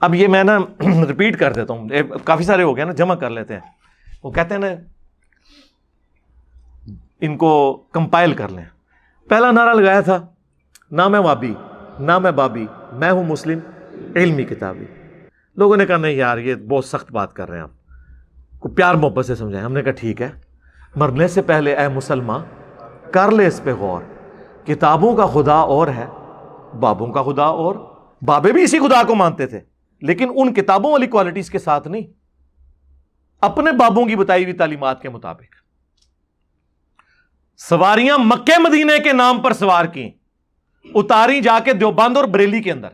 اب یہ میں نا ریپیٹ کر دیتا ہوں, کافی سارے ہو گئے نا, جمع کر لیتے ہیں. وہ کہتے ہیں نا ان کو کمپائل کر لیں. پہلا نعرہ لگایا تھا, نہ میں وابی نہ میں بابی, میں ہوں مسلم علمی کتابی. لوگوں نے کہا نہیں یار یہ بہت سخت بات کر رہے ہیں آپ, کو پیار محبت سے سمجھائیں. ہم نے کہا ٹھیک ہے, مرنے سے پہلے اے مسلمان کر لے اس پہ غور, کتابوں کا خدا اور ہے, بابوں کا خدا اور. بابے بھی اسی خدا کو مانتے تھے لیکن ان کتابوں والی کوالٹیز کے ساتھ نہیں, اپنے بابوں کی بتائی ہوئی تعلیمات کے مطابق. سواریاں مکے مدینے کے نام پر سوار کی, اتاری جا کے دیوبند اور بریلی کے اندر.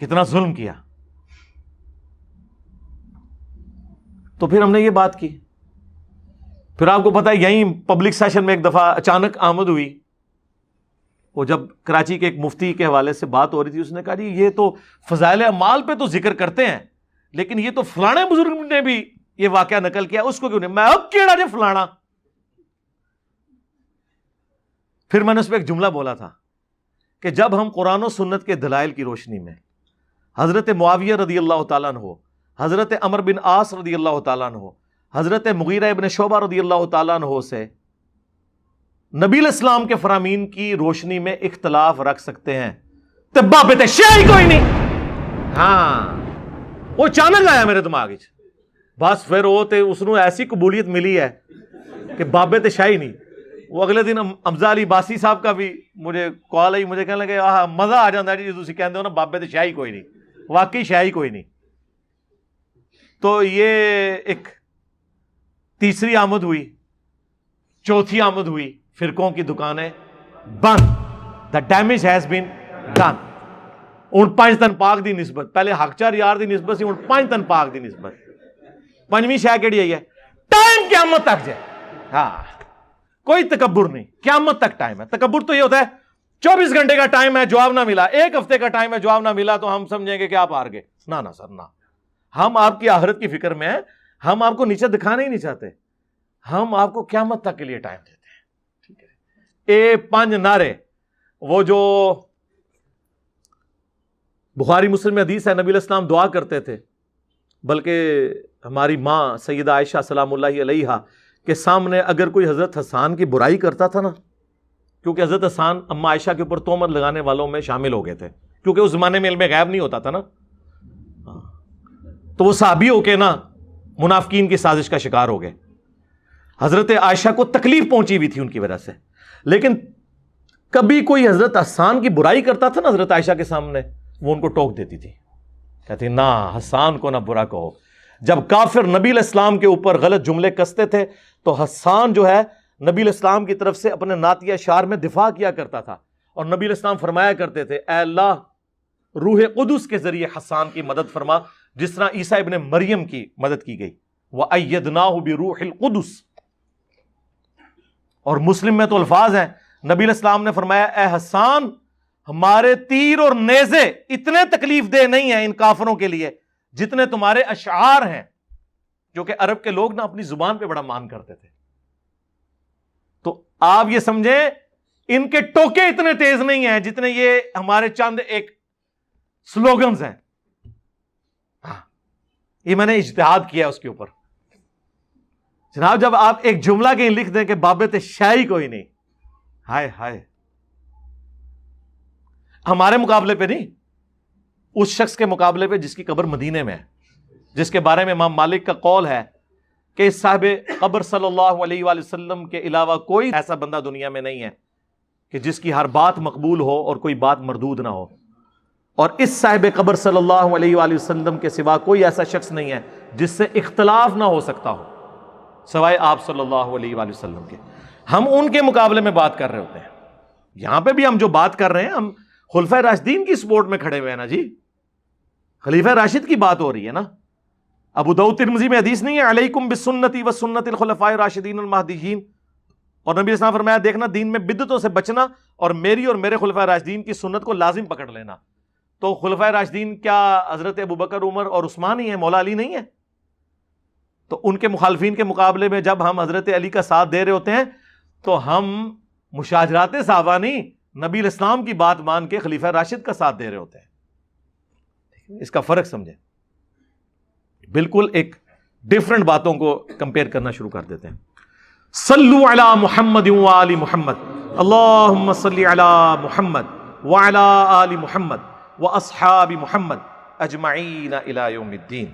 کتنا ظلم کیا. تو پھر ہم نے یہ بات کی. پھر آپ کو پتا ہے یہیں پبلک سیشن میں ایک دفعہ اچانک آمد ہوئی, وہ جب کراچی کے ایک مفتی کے حوالے سے بات ہو رہی تھی, اس نے کہا جی یہ تو فضائل اعمال پہ تو ذکر کرتے ہیں لیکن یہ تو فلانے بزرگ نے بھی یہ واقعہ نقل کیا, اس کو کیوں نہیں. میں اب کیڑا جے فلانا. پھر میں نے اس پہ ایک جملہ بولا تھا کہ جب ہم قرآن و سنت کے دلائل کی روشنی میں حضرت معاویہ رضی اللہ تعالیٰ عنہ, حضرت عمر بن عاص رضی اللہ تعالیٰ عنہ, حضرت مغیرہ ابن شعبہ رضی اللہ تعالیٰ عنہ سے نبی الاسلام کے فرامین کی روشنی میں اختلاف رکھ سکتے ہیں, تو بابے شیعی کوئی نہیں. ہاں وہ اچانک آیا میرے دماغ وچ, بس پھر وہ تے اس نو ایسی قبولیت ملی ہے کہ بابے تے شاہی نہیں. وہ اگلے دن حمزہ علی باسی صاحب کا بھی مجھے کال آئی, مجھے کہنے لگے آہ مزہ آ جاتا ہے جی تسی کہندے ہو نا بابے تے شاہی کوئی نہیں, واقعی شاہی کوئی نہیں. تو یہ ایک تیسری آمد ہوئی. چوتھی آمد ہوئی, فرقوں کی دکانیں بند. The damage has been done. ہن 5 تن پاک دی نسبت, پہلے حق چار یار دی نسبت سی, ہن 5 تن پاک دی نسبت. پنجویں شے کیڑی آئی ہے, ٹائم قیامت تک جائے. ہاں کوئی تکبر نہیں, قیامت تک ٹائم ہے. تکبر تو یہ ہوتا ہے 24 گھنٹے کا ٹائم ہے, جواب نہ ملا, 1 ہفتے کا ٹائم ہے, جواب نہ ملا تو ہم سمجھیں گے کہ آپ ہار گئے. نہ سر نہ, ہم آپ کی آخرت کی فکر میں ہیں, ہم آپ کو نیچے دکھانا ہی نہیں چاہتے, ہم آپ کو قیامت تک کے لیے ٹائم دیتے ہیں. ٹھیک ہے, اے 5 نعرے, وہ جو بخاری مسلم میں حدیث ہے, نبی علیہ السلام دعا کرتے تھے, بلکہ ہماری ماں سیدہ عائشہ سلام اللہ علیہا کے سامنے اگر کوئی حضرت حسان کی برائی کرتا تھا نا, کیونکہ حضرت حسان اماں عائشہ کے اوپر تہمت لگانے والوں میں شامل ہو گئے تھے, کیونکہ اس زمانے میں علم غیب نہیں ہوتا تھا نا, تو وہ صحابی ہو کے نا منافقین کی سازش کا شکار ہو گئے. حضرت عائشہ کو تکلیف پہنچی ہوئی تھی ان کی وجہ سے, لیکن کبھی کوئی حضرت حسان کی برائی کرتا تھا نا حضرت عائشہ کے سامنے, وہ ان کو ٹوک دیتی تھی, کہتی نہ حسان کو نہ برا کہو. جب کافر نبی علیہ السلام کے اوپر غلط جملے کستے تھے تو حسان جو ہے نبی علیہ السلام کی طرف سے اپنے نعتیہ اشعار میں دفاع کیا کرتا تھا, اور نبی علیہ السلام فرمایا کرتے تھے اے اللہ روح قدس کے ذریعے حسان کی مدد فرما, جس طرح عیسیٰ ابن مریم کی مدد کی گئی. وَأَيَّدْنَاهُ بِرُوحِ الْقُدُسِ. اور مسلم میں تو الفاظ ہیں, نبی علیہ السلام نے فرمایا اے حسان ہمارے تیر اور نیزے اتنے تکلیف دہ نہیں ہیں ان کافروں کے لیے جتنے تمہارے اشعار ہیں, جو کہ عرب کے لوگ نا اپنی زبان پہ بڑا مان کرتے تھے. تو آپ یہ سمجھیں ان کے ٹوکے اتنے تیز نہیں ہیں جتنے یہ ہمارے چند ایک سلوگنز ہیں. ہاں یہ میں نے اجتہاد کیا اس کے اوپر. جناب جب آپ ایک جملہ کہیں لکھ دیں کہ بابت شاہی کوئی نہیں, ہائے ہائے, ہمارے مقابلے پہ نہیں, اس شخص کے مقابلے پہ جس کی قبر مدینے میں ہے, جس کے بارے میں امام مالک کا قول ہے کہ صاحب قبر صلی اللہ علیہ وآلہ وسلم کے علاوہ کوئی ایسا بندہ دنیا میں نہیں ہے کہ جس کی ہر بات مقبول ہو اور کوئی بات مردود نہ ہو, اور اس صاحب قبر صلی اللہ علیہ وآلہ وسلم کے سوا کوئی ایسا شخص نہیں ہے جس سے اختلاف نہ ہو سکتا ہو سوائے آپ صلی اللہ علیہ وآلہ وسلم کے. ہم ان کے مقابلے میں بات کر رہے ہوتے ہیں. یہاں پہ بھی ہم جو بات کر رہے ہیں ہم خلفائے راشدین کی سپورٹ میں کھڑے ہوئے ہیں نا جی, خلیفہ راشد کی بات ہو رہی ہے نا. ابو داؤد ترمذی میں حدیث نہیں ہے علیکم بسنتی وسنت الخلفاء الراشدین المہدیین, اور نبی صلی اللہ علیہ وسلم فرمایا دیکھنا دین میں بدعتوں سے بچنا اور میری اور میرے خلفائے راشدین کی سنت کو لازم پکڑ لینا. تو خلفائے راشدین کیا حضرت ابوبکر عمر اور عثمان ہی ہیں, مولا علی نہیں ہے؟ تو ان کے مخالفین کے مقابلے میں جب ہم حضرت علی کا ساتھ دے رہے ہوتے ہیں تو ہم مشاجرات صحابہ نہیں, نبی الاسلام کی بات مان کے خلیفہ راشد کا ساتھ دے رہے ہوتے ہیں. اس کا فرق سمجھیں. بالکل ایک ڈفرنٹ باتوں کو کمپیئر کرنا شروع کر دیتے ہیں. صلو علی محمد و آل محمد، اللہم صلی علی محمد وعلی آل محمد واصحاب محمد اجمعین الی یوم الدین.